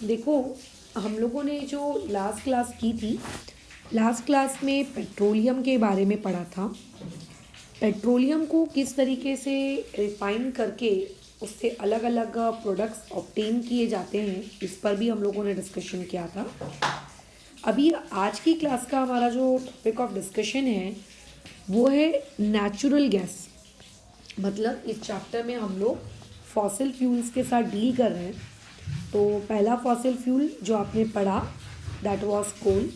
देखो, हम लोगों ने जो लास्ट क्लास की थी, लास्ट क्लास में पेट्रोलियम के बारे में पढ़ा था। पेट्रोलियम को किस तरीके से रिफाइन करके उससे अलग अलग प्रोडक्ट्स ऑब्टेन किए जाते हैं, इस पर भी हम लोगों ने डिस्कशन किया था। अभी आज की क्लास का हमारा जो टॉपिक ऑफ डिस्कशन है वो है नेचुरल गैस। मतलब इस चैप्टर में हम लोग फॉसिल फ्यूल्स के साथ डील कर रहे हैं। तो पहला फॉसिल फ्यूल जो आपने पढ़ा दैट वाज कोल,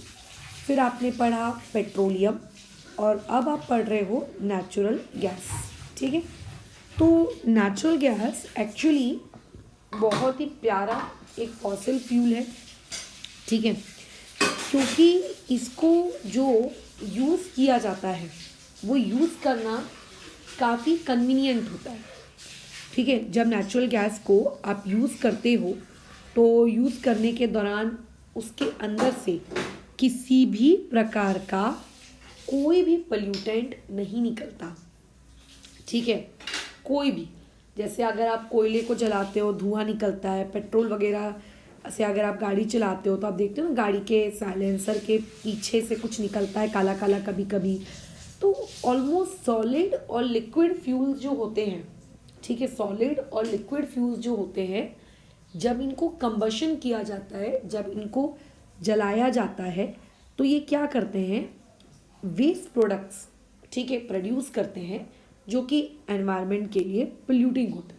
फिर आपने पढ़ा पेट्रोलियम, और अब आप पढ़ रहे हो नेचुरल गैस। ठीक है, तो नेचुरल गैस एक्चुअली बहुत ही प्यारा एक फॉसिल फ्यूल है। ठीक है, क्योंकि इसको जो यूज़ किया जाता है वो यूज़ करना काफ़ी कन्वीनियंट होता है। ठीक है, जब नेचुरल गैस को आप यूज़ करते हो तो यूज़ करने के दौरान उसके अंदर से किसी भी प्रकार का कोई भी पोल्यूटेंट नहीं निकलता। ठीक है, कोई भी, जैसे अगर आप कोयले को जलाते हो धुआं निकलता है, पेट्रोल वगैरह से अगर आप गाड़ी चलाते हो तो आप देखते हो ना गाड़ी के साइलेंसर के पीछे से कुछ निकलता है काला काला कभी कभी। तो ऑलमोस्ट सॉलिड और लिक्विड फ्यूल्स जो होते हैं, ठीक है, सॉलिड और लिक्विड फ्यूल्स जो होते हैं, जब इनको कंबशन किया जाता है, जब इनको जलाया जाता है तो ये क्या करते हैं, वेस्ट प्रोडक्ट्स, ठीक है, प्रोड्यूस करते हैं जो कि एनवायरनमेंट के लिए पोल्यूटिंग होते हैं।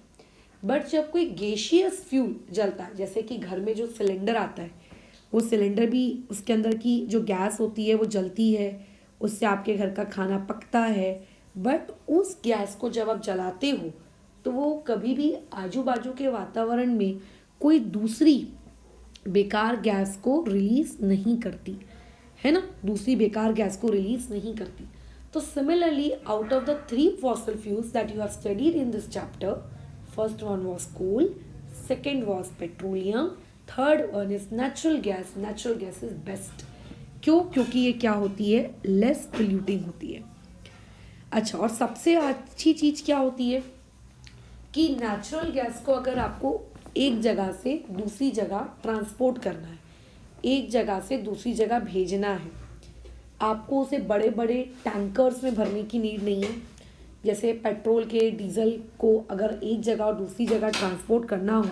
बट जब कोई गैसियस फ्यूल जलता है, जैसे कि घर में जो सिलेंडर आता है, वो सिलेंडर भी उसके अंदर की जो गैस होती है वो जलती है, उससे आपके घर का खाना पकता है। बट उस गैस को जब आप जलाते हो तो वो कभी भी आजू बाजू के वातावरण में कोई दूसरी बेकार गैस को रिलीज नहीं करती है ना, दूसरी बेकार गैस को रिलीज नहीं करती। तो similarly out of the 3 fossil fuels that you have studied in this chapter, first one was coal, second was petroleum, third one is natural gas. Natural gas is best. क्यों? क्योंकि ये क्या होती है, लेस पोल्यूटिंग होती है। अच्छा, और सबसे अच्छी चीज़ क्या होती है कि नेचुरल गैस को अगर आपको एक जगह से दूसरी जगह ट्रांसपोर्ट करना है, एक जगह से दूसरी जगह भेजना है, आपको उसे बड़े बड़े टैंकर्स में भरने की नीड नहीं है। जैसे पेट्रोल के डीजल को अगर एक जगह और दूसरी जगह ट्रांसपोर्ट करना हो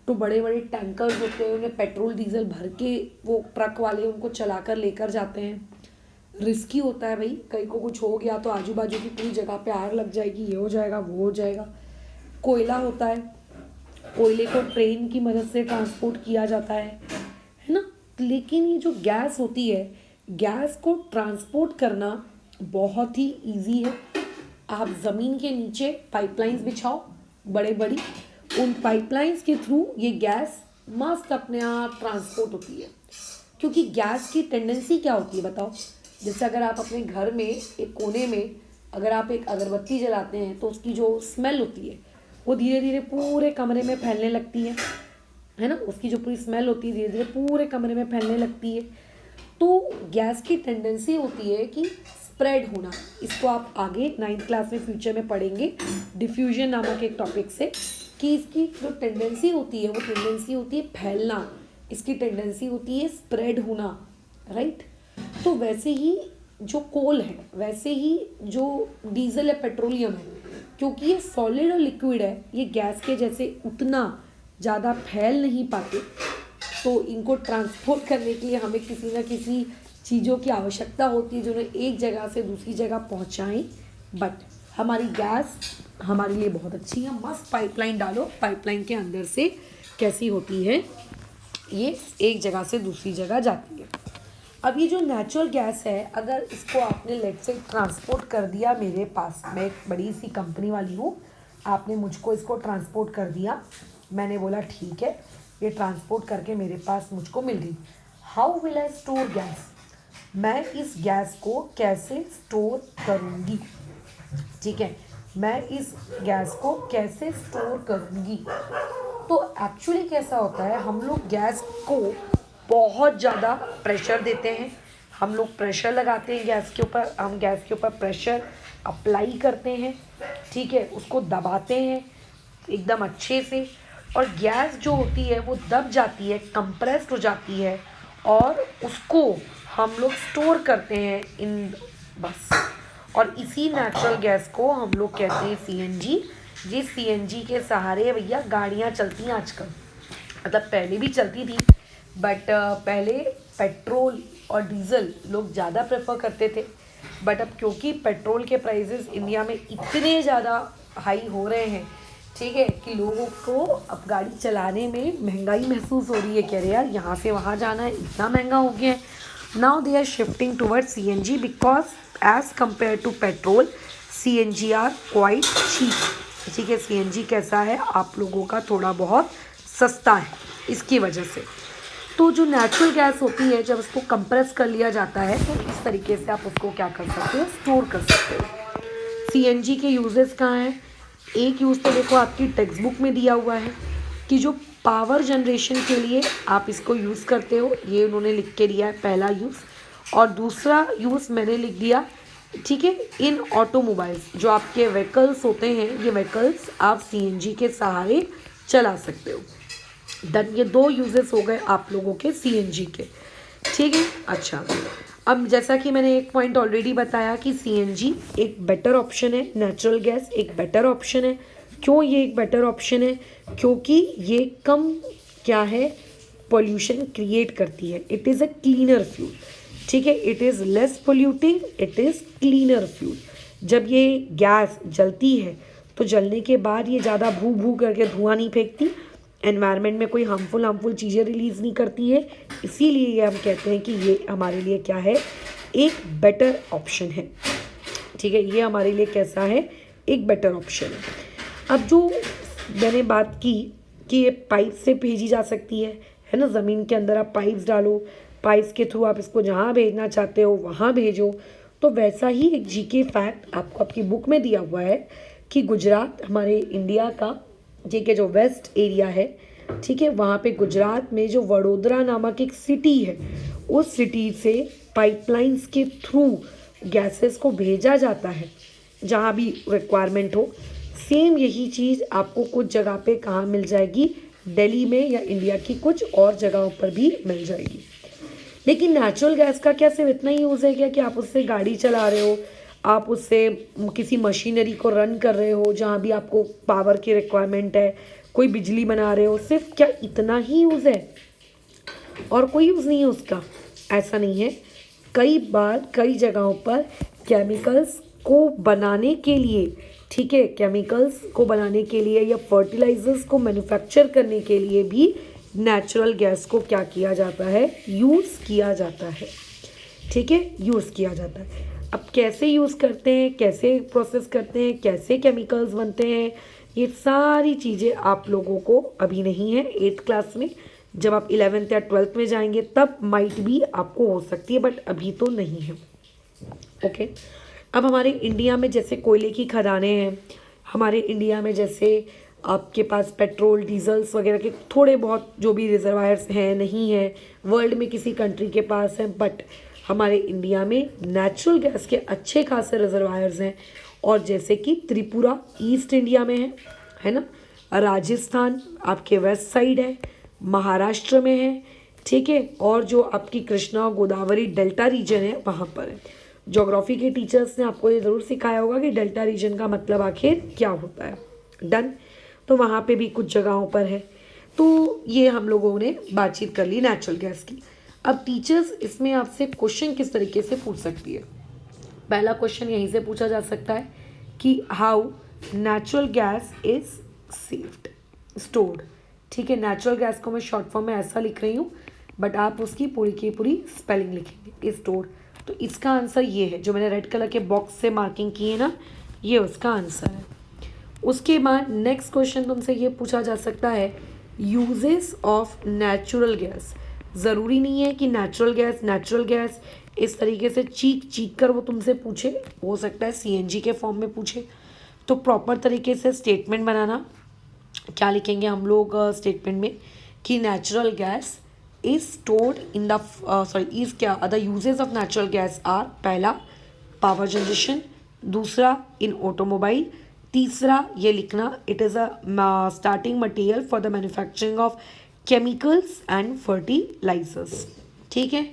तो बड़े बड़े टैंकर्स होते हैं, उन्हें पेट्रोल डीजल भर के वो ट्रक वाले उनको चला कर लेकर जाते हैं। रिस्की होता है भाई, कहीं को कुछ हो गया तो आजू बाजू की पूरी जगह पे आग लग जाएगी, ये हो जाएगा वो हो जाएगा। कोयला होता है, कोयले को ट्रेन की मदद से ट्रांसपोर्ट किया जाता है ना। लेकिन ये जो गैस होती है, गैस को ट्रांसपोर्ट करना बहुत ही इजी है। आप ज़मीन के नीचे पाइपलाइंस बिछाओ बड़े बड़ी, उन पाइपलाइंस के थ्रू ये गैस मस्त अपने आप ट्रांसपोर्ट होती है। क्योंकि गैस की टेंडेंसी क्या होती है बताओ, जैसे अगर आप अपने घर में एक कोने में अगर आप एक अगरबत्ती जलाते हैं तो उसकी जो स्मेल होती है वो धीरे धीरे पूरे कमरे में फैलने लगती है ना, उसकी जो पूरी स्मेल होती है धीरे धीरे पूरे कमरे में फैलने लगती है। तो गैस की टेंडेंसी होती है कि स्प्रेड होना। इसको आप आगे 9th क्लास में फ्यूचर में पढ़ेंगे डिफ्यूजन नामक एक टॉपिक से, कि इसकी जो टेंडेंसी होती है वो टेंडेंसी होती है फैलना, इसकी टेंडेंसी होती है स्प्रेड होना, राइट। तो वैसे ही जो कोल है, वैसे ही जो डीजल है, पेट्रोलियम है, क्योंकि ये सॉलिड और लिक्विड है, ये गैस के जैसे उतना ज़्यादा फैल नहीं पाते, तो इनको ट्रांसपोर्ट करने के लिए हमें किसी ना किसी चीज़ों की आवश्यकता होती है जो उन्हें एक जगह से दूसरी जगह पहुंचाएं। बट हमारी गैस हमारे लिए बहुत अच्छी है। मस्त पाइपलाइन डालो, पाइपलाइन के अंदर से कैसी होती है, ये एक जगह से दूसरी जगह जाती है। अब ये जो नेचुरल गैस है, अगर इसको आपने लेट से ट्रांसपोर्ट कर दिया मेरे पास, मैं एक बड़ी सी कंपनी वाली हूँ, आपने मुझको इसको ट्रांसपोर्ट कर दिया, मैंने बोला ठीक है, ये ट्रांसपोर्ट करके मेरे पास मुझको मिल गई। How will I store gas, मैं इस गैस को कैसे स्टोर करूँगी, ठीक है, मैं इस गैस को कैसे स्टोर करूँगी। तो एक्चुअली कैसा होता है, हम लोग गैस को बहुत ज़्यादा प्रेशर देते हैं, हम लोग प्रेशर लगाते हैं गैस के ऊपर, हम गैस के ऊपर प्रेशर अप्लाई करते हैं, ठीक है, उसको दबाते हैं एकदम अच्छे से। और गैस जो होती है वो दब जाती है, कंप्रेस्ड हो जाती है, और उसको हम लोग स्टोर करते हैं इन, बस। और इसी नेचुरल गैस को हम लोग कहते हैं सीएनजी। जिस सीएनजी के सहारे भैया गाड़ियाँ चलती हैं आजकल, मतलब पहले भी चलती थी, बट पहले पेट्रोल और डीजल लोग ज़्यादा प्रेफर करते थे। बट अब क्योंकि पेट्रोल के प्राइसेस इंडिया में इतने ज़्यादा हाई हो रहे हैं, ठीक है, कि लोगों को अब गाड़ी चलाने में महंगाई महसूस हो रही है। कह रहे यार यहाँ से वहाँ जाना है, इतना महंगा हो गया है। Now they are shifting towards CNG because as compare to petrol CNG are quite cheap. ठीक है, सीएनजी कैसा है, आप लोगों का थोड़ा बहुत सस्ता है इसकी वजह से। तो जो नेचुरल गैस होती है, जब उसको कंप्रेस कर लिया जाता है तो इस तरीके से आप उसको क्या कर सकते हो, स्टोर कर सकते हो। सीएनजी के यूजेस कहाँ हैं? एक यूज़ तो देखो आपकी टेक्स्ट बुक में दिया हुआ है कि जो पावर जनरेशन के लिए आप इसको यूज़ करते हो, ये उन्होंने लिख के दिया है पहला यूज़। और दूसरा यूज़ मैंने लिख दिया, ठीक है, इन ऑटोमोबाइल्स, जो आपके व्हीकल्स होते हैं, ये व्हीकल्स आप सीएनजी के सहारे चला सकते हो। डन, ये दो यूजेस हो गए आप लोगों के सीएनजी के। ठीक है, अच्छा, अब जैसा कि मैंने एक पॉइंट ऑलरेडी बताया कि सीएनजी एक बेटर ऑप्शन है, नेचुरल गैस एक बेटर ऑप्शन है। क्यों ये एक बेटर ऑप्शन है? क्योंकि ये कम क्या है, पोल्यूशन क्रिएट करती है। It is a cleaner fuel, ठीक है, it is less polluting, it is cleaner fuel. जब ये गैस जलती है तो जलने के बाद ये ज़्यादा भू भू करके धुआं नहीं फेंकती, एनवायरनमेंट में कोई हार्मफुल चीज़ें रिलीज़ नहीं करती है। इसीलिए ये हम कहते हैं कि ये हमारे लिए क्या है, एक बेटर ऑप्शन है। ठीक है, ये हमारे लिए कैसा है, एक बेटर ऑप्शन है। अब जो मैंने बात की कि ये पाइप से भेजी जा सकती है ना, ज़मीन के अंदर आप पाइप्स डालो, पाइप्स के थ्रू आप इसको जहाँ भेजना चाहते हो वहाँ भेजो। तो वैसा ही एक जीके फैक्ट आपको आपकी बुक में दिया हुआ है कि गुजरात हमारे इंडिया का, ठीक है, जो वेस्ट एरिया है, ठीक है, वहाँ पे गुजरात में जो वडोदरा नामक एक सिटी है, उस सिटी से पाइपलाइंस के थ्रू गैसेस को भेजा जाता है जहाँ भी रिक्वायरमेंट हो। सेम यही चीज़ आपको कुछ जगह पे कहाँ मिल जाएगी, दिल्ली में या इंडिया की कुछ और जगहों पर भी मिल जाएगी। लेकिन नेचुरल गैस का क्या सिर्फ इतना ही यूज़ है क्या कि आप उससे गाड़ी चला रहे हो, आप उससे किसी मशीनरी को रन कर रहे हो जहाँ भी आपको पावर की रिक्वायरमेंट है, कोई बिजली बना रहे हो, सिर्फ क्या इतना ही यूज़ है और कोई यूज़ नहीं है उसका? ऐसा नहीं है। कई बार कई जगहों पर केमिकल्स को बनाने के लिए, ठीक है, केमिकल्स को बनाने के लिए या फर्टिलाइजर्स को मैन्युफैक्चर करने के लिए भी नेचुरल गैस को क्या किया जाता है, यूज़ किया जाता है। ठीक है, यूज़ किया जाता है। अब कैसे यूज़ करते हैं, कैसे प्रोसेस करते हैं, कैसे केमिकल्स बनते हैं, ये सारी चीज़ें आप लोगों को अभी नहीं है 8th क्लास में। जब आप 11th या 12th में जाएंगे तब माइट भी आपको हो सकती है, बट अभी तो नहीं है। ओके, अब हमारे इंडिया में जैसे कोयले की खदानें हैं, हमारे इंडिया में जैसे आपके पास पेट्रोल डीजल्स वगैरह के थोड़े बहुत जो भी रिजर्वायर्स हैं नहीं है, वर्ल्ड में किसी कंट्री के पास हैं, बट हमारे इंडिया में नेचुरल गैस के अच्छे खासे रिजर्वायर्स हैं। और जैसे कि त्रिपुरा ईस्ट इंडिया में है ना, राजस्थान आपके वेस्ट साइड है, महाराष्ट्र में है, ठीक है, और जो आपकी कृष्णा गोदावरी डेल्टा रीजन है वहाँ पर है। ज्योग्राफी के टीचर्स ने आपको ये ज़रूर सिखाया होगा कि डेल्टा रीजन का मतलब आखिर क्या होता है। डन, तो वहाँ पे भी कुछ जगहों पर है। तो ये हम लोगों ने बातचीत कर ली नेचुरल गैस की। अब टीचर्स इसमें आपसे क्वेश्चन किस तरीके से पूछ सकती है? पहला क्वेश्चन यहीं से पूछा जा सकता है कि how natural gas is saved stored. ठीक है, नेचुरल गैस को मैं शॉर्ट फॉर्म में ऐसा लिख रही हूँ, बट आप उसकी पूरी की पूरी स्पेलिंग लिखेंगे, स्टोर्ड। तो इसका आंसर ये है, जो मैंने रेड कलर के बॉक्स से मार्किंग की है ना, ये उसका आंसर है। उसके बाद नेक्स्ट क्वेश्चन तुमसे ये पूछा जा सकता है यूजेस ऑफ नेचुरल गैस। ज़रूरी नहीं है कि नेचुरल गैस इस तरीके से चीख कर वो तुमसे पूछे, हो सकता है सीएनजी के फॉर्म में पूछे। तो प्रॉपर तरीके से स्टेटमेंट बनाना, क्या लिखेंगे हम लोग स्टेटमेंट में कि natural gas is stored in the is क्या the uses of natural gas are, पहला पावर जनरेशन, दूसरा इन ऑटोमोबाइल, तीसरा ये लिखना, it is a starting material for the manufacturing of chemicals and fertilisers. ठीक है।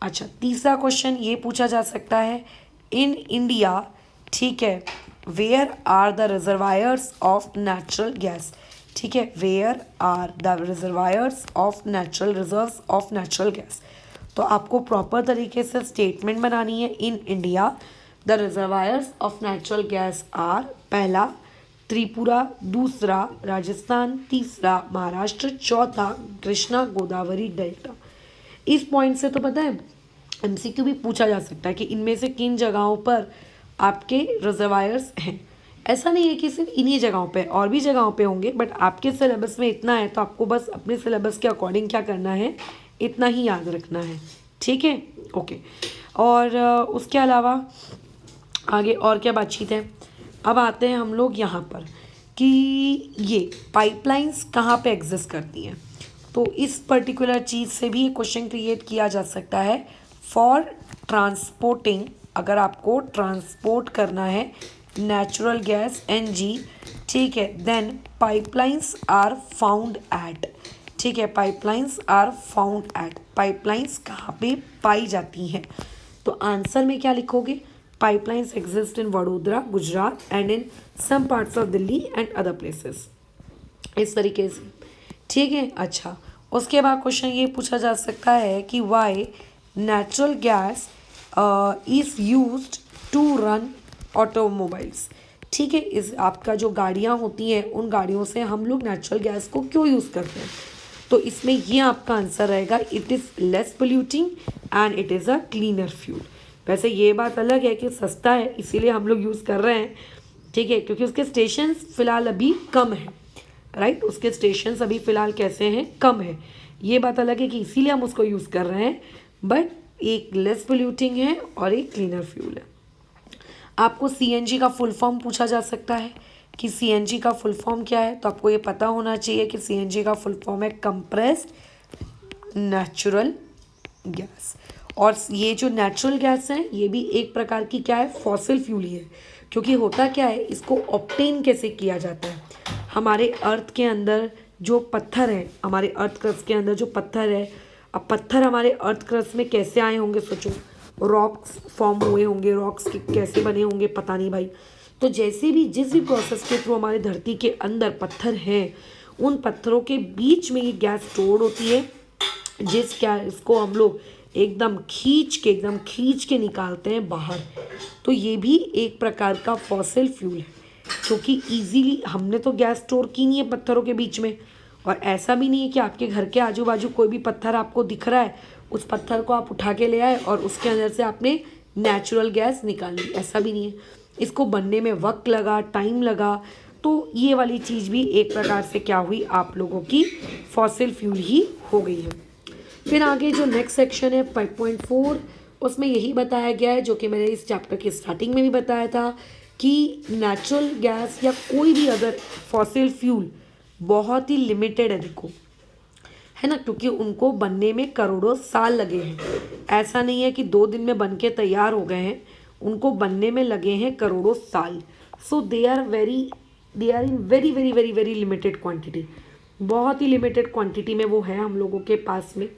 अच्छा, तीसरा क्वेश्चन ये पूछा जा सकता है, इन इंडिया, ठीक है, where are the reservoirs of natural gas. ठीक है, where are the reservoirs of natural reserves of natural gas. तो आपको प्रॉपर तरीके से स्टेटमेंट बनानी है। In India the reservoirs of natural gas are, पहला त्रिपुरा, दूसरा राजस्थान, तीसरा महाराष्ट्र, चौथा कृष्णा गोदावरी डेल्टा। इस पॉइंट से तो पता है एमसीक्यू भी पूछा जा सकता है कि इनमें से किन जगहों पर आपके रिजर्वायर्स हैं। ऐसा नहीं है कि सिर्फ इन्हीं जगहों पे, और भी जगहों पे होंगे, बट आपके सिलेबस में इतना है तो आपको बस अपने सिलेबस के अकॉर्डिंग क्या करना है, इतना ही याद रखना है। ठीक है, ओके। और उसके अलावा आगे और क्या बातचीत है। अब आते हैं हम लोग यहाँ पर कि ये पाइपलाइंस कहाँ पे एग्जिस्ट करती हैं। तो इस पर्टिकुलर चीज़ से भी क्वेश्चन क्रिएट किया जा सकता है। फॉर ट्रांसपोर्टिंग, अगर आपको ट्रांसपोर्ट करना है नेचुरल गैस एनजी, ठीक है, then pipelines are found at. ठीक है, pipelines are found at, pipelines कहाँ पे पाई जाती हैं। तो आंसर में क्या लिखोगे, pipelines exist in Vadodara Gujarat and in some parts of Delhi and other places, इस तरीके से। ठीक है। अच्छा, उसके बाद क्वेश्चन ये पूछा जा सकता है कि why natural gas is used to run automobiles. ठीक है, इस आपका जो गाड़ियाँ होती हैं उन गाड़ियों से हम लोग नेचुरल गैस को क्यों यूज़ करते हैं। तो इसमें ये आपका आंसर रहेगा, it is less polluting and it is a cleaner fuel. वैसे ये बात अलग है कि सस्ता है इसीलिए हम लोग यूज़ कर रहे हैं। ठीक है, क्योंकि उसके स्टेशंस फ़िलहाल अभी कम है, राइट, उसके स्टेशंस अभी फ़िलहाल कैसे हैं, कम है। ये बात अलग है कि इसीलिए हम उसको यूज़ कर रहे हैं, बट एक लेस पोल्यूटिंग है और एक क्लीनर फ्यूल है। आपको सीएनजी का फुल फॉर्म पूछा जा सकता है कि सीएनजी का फुल फॉर्म क्या है। तो आपको ये पता होना चाहिए कि सीएनजी का फुल फॉर्म है कंप्रेस्ड नेचुरल गैस। और ये जो नेचुरल गैस है ये भी एक प्रकार की क्या है, फॉसिल फ्यूल ही है। क्योंकि होता क्या है, इसको ऑब्टेन कैसे किया जाता है, हमारे अर्थ के अंदर जो पत्थर है, हमारे अर्थ क्रस्ट के अंदर जो पत्थर है, अब पत्थर हमारे अर्थ क्रस्ट में कैसे आए होंगे, सोचो, रॉक्स फॉर्म हुए होंगे, रॉक्स के कैसे बने होंगे पता नहीं भाई। तो जैसे भी जिस भी प्रोसेस के थ्रू हमारे धरती के अंदर पत्थर हैं, उन पत्थरों के बीच में ये गैस स्टोर होती है, जिस गैस को हम लोग एकदम खींच के निकालते हैं बाहर। तो ये भी एक प्रकार का फॉसिल फ्यूल है, क्योंकि इजीली हमने तो गैस स्टोर की नहीं है पत्थरों के बीच में। और ऐसा भी नहीं है कि आपके घर के आजू बाजू कोई भी पत्थर आपको दिख रहा है, उस पत्थर को आप उठा के ले आए और उसके अंदर से आपने नेचुरल गैस निकाली, ऐसा भी नहीं है। इसको बनने में वक्त लगा, टाइम लगा। तो ये वाली चीज़ भी एक प्रकार से क्या हुई, आप लोगों की फॉसिल फ्यूल ही हो गई है। फिर आगे जो नेक्स्ट सेक्शन है 5.4, उसमें यही बताया गया है जो कि मैंने इस चैप्टर के स्टार्टिंग में भी बताया था कि नेचुरल गैस या कोई भी अगर फॉसिल फ्यूल बहुत ही लिमिटेड है, देखो, है ना, क्योंकि उनको बनने में करोड़ों साल लगे हैं। ऐसा नहीं है कि 2 दिन में बन के तैयार हो गए हैं, उनको बनने में लगे हैं करोड़ों साल। So they are in very very very very limited quantity, बहुत ही लिमिटेड क्वांटिटी में वो है हम लोगों के पास में।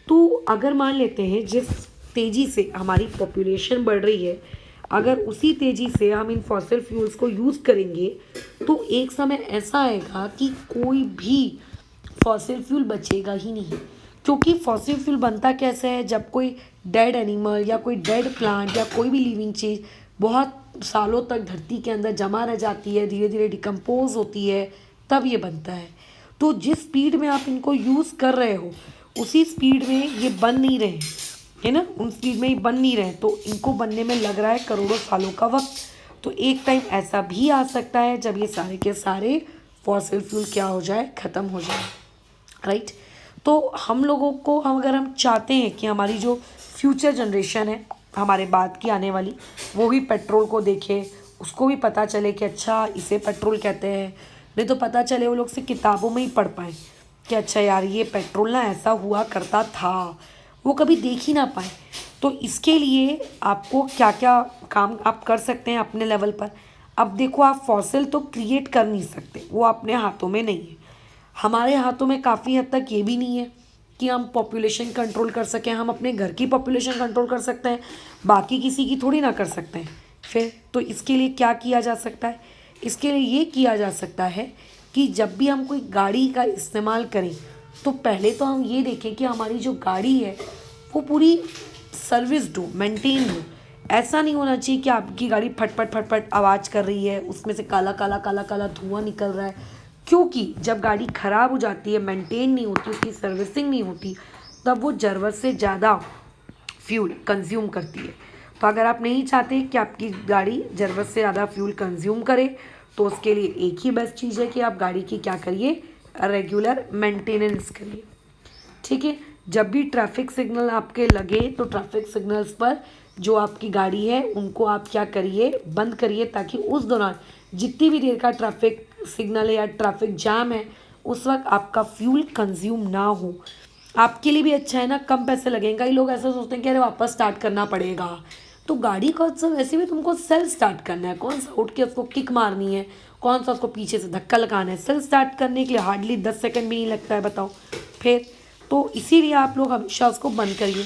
तो अगर मान लेते हैं जिस तेज़ी से हमारी पॉपुलेशन बढ़ रही है, अगर उसी तेज़ी से हम इन फॉसिल फ्यूल्स को यूज़ करेंगे तो एक समय ऐसा आएगा कि कोई भी फॉसिल फ्यूल बचेगा ही नहीं। क्योंकि फॉसिल फ्यूल बनता कैसे है, जब कोई डेड एनिमल या कोई डेड प्लांट या कोई भी लिविंग चीज़ बहुत सालों तक धरती के अंदर जमा रह जाती है, धीरे धीरे डिकम्पोज होती है, तब ये बनता है। तो जिस स्पीड में आप इनको यूज़ कर रहे हो उसी स्पीड में ये बन नहीं रहे, है ना, उन स्पीड में ही बन नहीं रहे, तो इनको बनने में लग रहा है करोड़ों सालों का वक्त। तो एक टाइम ऐसा भी आ सकता है जब ये सारे के सारे फॉसिल फ्यूल क्या हो जाए, ख़त्म हो जाए, राइट। तो हम लोगों को अगर हम चाहते हैं कि हमारी जो फ्यूचर जनरेशन है, हमारे बाद की आने वाली, वो भी पेट्रोल को देखे, उसको भी पता चले कि अच्छा इसे पेट्रोल कहते हैं, नहीं तो पता चले वो लोग से किताबों में ही पढ़ पाएँ कि अच्छा यार ये पेट्रोल ना ऐसा हुआ करता था, वो कभी देख ही ना पाए। तो इसके लिए आपको क्या क्या काम आप कर सकते हैं अपने लेवल पर। अब देखो, आप फॉसिल तो क्रिएट कर नहीं सकते, वो अपने हाथों में नहीं है। हमारे हाथों में काफ़ी हद तक ये भी नहीं है कि हम पॉपुलेशन कंट्रोल कर सकें। हम अपने घर की पॉपुलेशन कंट्रोल कर सकते हैं, बाकी किसी की थोड़ी ना कर सकते हैं। फिर तो इसके लिए क्या किया जा सकता है? इसके लिए ये किया जा सकता है कि जब भी हम कोई गाड़ी का इस्तेमाल करें तो पहले तो हम ये देखें कि हमारी जो गाड़ी है वो पूरी सर्विस्ड हो, मेंटेन हो। ऐसा नहीं होना चाहिए कि आपकी गाड़ी फटफट फटफट आवाज़ कर रही है, उसमें से काला काला काला काला धुआं निकल रहा है। क्योंकि जब गाड़ी ख़राब हो जाती है, मेंटेन नहीं होती, उसकी सर्विसिंग नहीं होती, तब वो ज़रूरत से ज़्यादा फ्यूल कंज्यूम करती है। तो अगर आप नहीं चाहते कि आपकी गाड़ी ज़रूरत से ज़्यादा फ्यूल कंज्यूम करे, तो उसके लिए एक ही बेस्ट चीज़ है कि आप गाड़ी की क्या करिए, रेगुलर मेंटेनेंस करिए। ठीक है। जब भी ट्रैफिक सिग्नल आपके लगे तो ट्रैफिक सिग्नल्स पर जो आपकी गाड़ी है उनको आप क्या करिए, बंद करिए, ताकि उस दौरान जितनी भी देर का ट्रैफिक सिग्नल है या ट्रैफिक जाम है उस वक्त आपका फ्यूल कंज्यूम ना हो। आपके लिए भी अच्छा है ना, कम पैसे लगेंगे। कई लोग ऐसा सोचते हैं कि अरे वापस स्टार्ट करना पड़ेगा, तो गाड़ी का तो वैसे भी तुमको सेल्फ स्टार्ट करना है। कौन सा उठ के उसको किक मारनी है, कौन सा उसको पीछे से धक्का लगाना है। सेल्फ स्टार्ट करने के लिए हार्डली 10 सेकंड भी नहीं लगता है, बताओ। फिर तो इसीलिए आप लोग हमेशा उसको बंद करिए।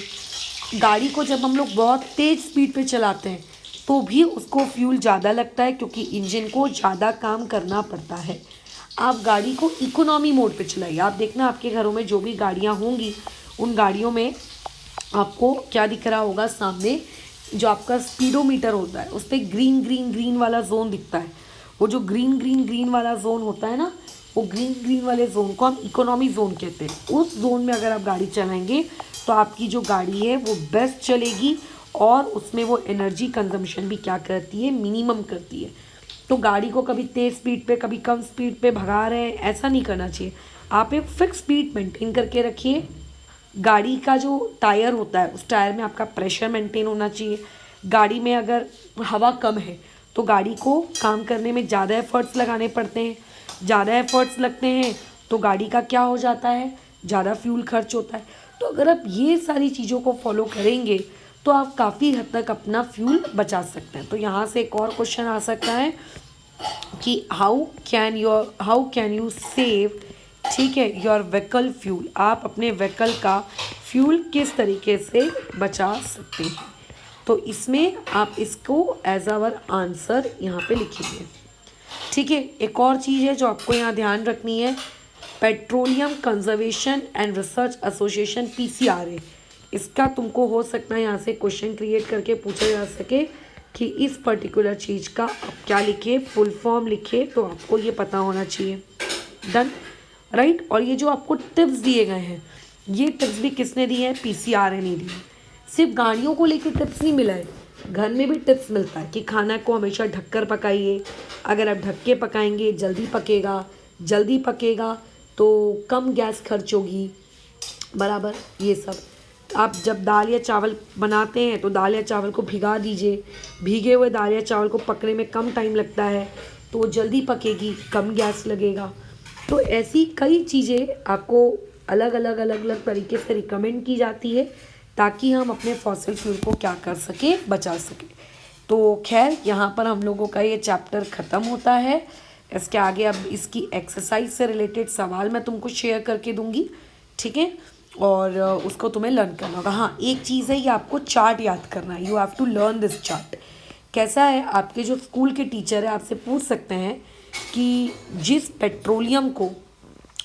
गाड़ी को जब हम लोग बहुत तेज़ स्पीड पे चलाते हैं तो भी उसको फ्यूल ज़्यादा लगता है, क्योंकि इंजन को ज़्यादा काम करना पड़ता है। आप गाड़ी को इकोनॉमी मोड पे चलाइए। आप देखना आपके घरों में जो भी गाड़ियाँ होंगी उन गाड़ियों में आपको क्या दिख रहा होगा, सामने जो आपका स्पीडोमीटर होता है उस पर ग्रीन ग्रीन ग्रीन वाला जोन दिखता है। वो जो ग्रीन ग्रीन ग्रीन वाला जोन होता है ना, वो ग्रीन ग्रीन वाले जोन को हम इकोनॉमी जोन कहते हैं। उस जोन में अगर आप गाड़ी चलाएंगे तो आपकी जो गाड़ी है वो बेस्ट चलेगी, और उसमें वो एनर्जी कंजम्पशन भी क्या करती है, मिनिमम करती है। तो गाड़ी को कभी तेज़ स्पीड पे कभी कम स्पीड पे भगा रहे हैं, ऐसा नहीं करना चाहिए। आप एक फिक्स स्पीड मेंटेन करके रखिए। गाड़ी का जो टायर होता है उस टायर में आपका प्रेशर मेंटेन होना चाहिए। गाड़ी में अगर हवा कम है तो गाड़ी को काम करने में ज़्यादा एफर्ट्स लगाने पड़ते हैं। ज़्यादा एफर्ट्स लगते हैं तो गाड़ी का क्या हो जाता है, ज़्यादा फ्यूल खर्च होता है। तो अगर आप ये सारी चीज़ों को फॉलो करेंगे तो आप काफ़ी हद तक अपना फ्यूल बचा सकते हैं। तो यहाँ से एक और क्वेश्चन आ सकता है कि हाउ कैन यू सेव, ठीक है, योर व्हीकल फ्यूल। आप अपने व्हीकल का फ्यूल किस तरीके से बचा सकते हैं। तो इसमें आप इसको एज आवर आंसर यहाँ पे लिखिए। ठीक है। एक और चीज़ है जो आपको यहाँ ध्यान रखनी है, petroleum conservation and research association PCRA। इसका तुमको हो सकता है यहाँ से क्वेश्चन क्रिएट करके पूछा जा सके कि इस पर्टिकुलर चीज़ का आप क्या लिखे, फुल फॉर्म लिखे, तो आपको ये पता होना चाहिए। Done, right. और ये जो आपको टिप्स दिए गए हैं, ये टिप्स भी किसने दिए हैं, PCRA ने दिए। सिर्फ गाड़ियों को लेकर टिप्स नहीं मिला है, घर में भी टिप्स मिलता है कि खाना को हमेशा ढककर पकाइए। अगर आप ढक के पकाएंगे जल्दी पकेगा, जल्दी पकेगा तो कम गैस खर्च होगी, बराबर। ये सब आप जब दाल या चावल बनाते हैं तो दाल या चावल को भिगा दीजिए। भीगे हुए दाल या चावल को पकने में कम टाइम लगता है तो वो जल्दी पकेगी, कम गैस लगेगा। तो ऐसी कई चीज़ें आपको अलग अलग अलग अलग तरीके से रिकमेंड की जाती है ताकि हम अपने फॉसिल फ्यूल को क्या कर सकें, बचा सकें। तो खैर यहाँ पर हम लोगों का ये चैप्टर ख़त्म होता है। इसके आगे अब इसकी एक्सरसाइज से रिलेटेड सवाल मैं तुमको शेयर करके दूंगी, ठीक है, और उसको तुम्हें लर्न करना होगा। हाँ, एक चीज़ है, ये आपको चार्ट याद करना है। You have to learn this chart. कैसा है, आपके जो स्कूल के टीचर है आपसे पूछ सकते हैं कि जिस पेट्रोलियम को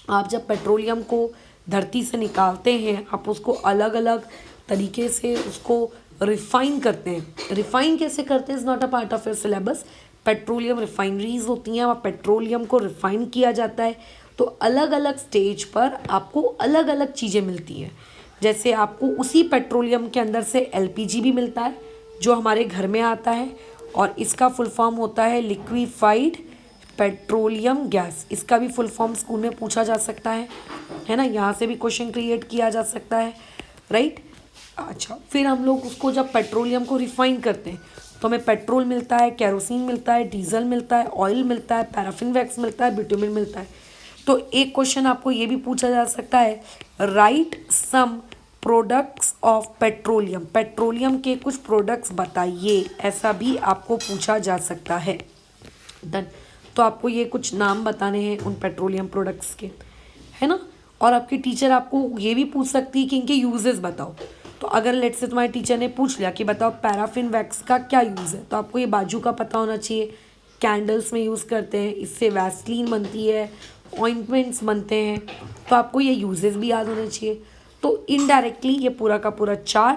आप जब पेट्रोलियम को धरती से निकालते हैं आप उसको अलग अलग तरीके से उसको रिफ़ाइन करते हैं। रिफ़ाइन कैसे करते हैं is not a part of your syllabus. Petroleum refineries होती हैं, वहाँ पेट्रोलियम को रिफ़ाइन किया जाता है। तो अलग अलग स्टेज पर आपको अलग अलग चीज़ें मिलती हैं। जैसे आपको उसी पेट्रोलियम के अंदर से LPG भी मिलता है जो हमारे घर में आता है, और इसका फुल फॉर्म होता है लिक्विफाइड पेट्रोलियम गैस। इसका भी फुल फॉर्म स्कूल में पूछा जा सकता है ना, यहाँ से भी क्वेश्चन क्रिएट किया जा सकता है, राइट। अच्छा, फिर हम लोग उसको जब पेट्रोलियम को रिफ़ाइन करते हैं तो हमें पेट्रोल मिलता है, केरोसिन मिलता है, डीजल मिलता है, ऑयल मिलता है, पैराफिन वैक्स मिलता है, बिटुमिन मिलता है। तो एक क्वेश्चन आपको ये भी पूछा जा सकता है, write some products of petroleum. Petroleum के कुछ प्रोडक्ट्स बताइए, ऐसा भी आपको पूछा जा सकता है। डन। तो आपको ये कुछ नाम बताने हैं उन पेट्रोलियम प्रोडक्ट्स के, है ना। और आपकी टीचर आपको ये भी पूछ सकती है कि इनके यूजेस बताओ। तो अगर लेट्स से तुम्हारे टीचर ने पूछ लिया कि बताओ पैराफिन वैक्स का क्या यूज़ है, तो आपको ये बाजू का पता होना चाहिए। कैंडल्स में यूज़ करते हैं, इससे वैसलीन बनती है, ऑइंटमेंट्स बनते हैं, तो आपको ये यूजेस भी याद होने चाहिए। तो इनडायरेक्टली ये पूरा का पूरा चार्ट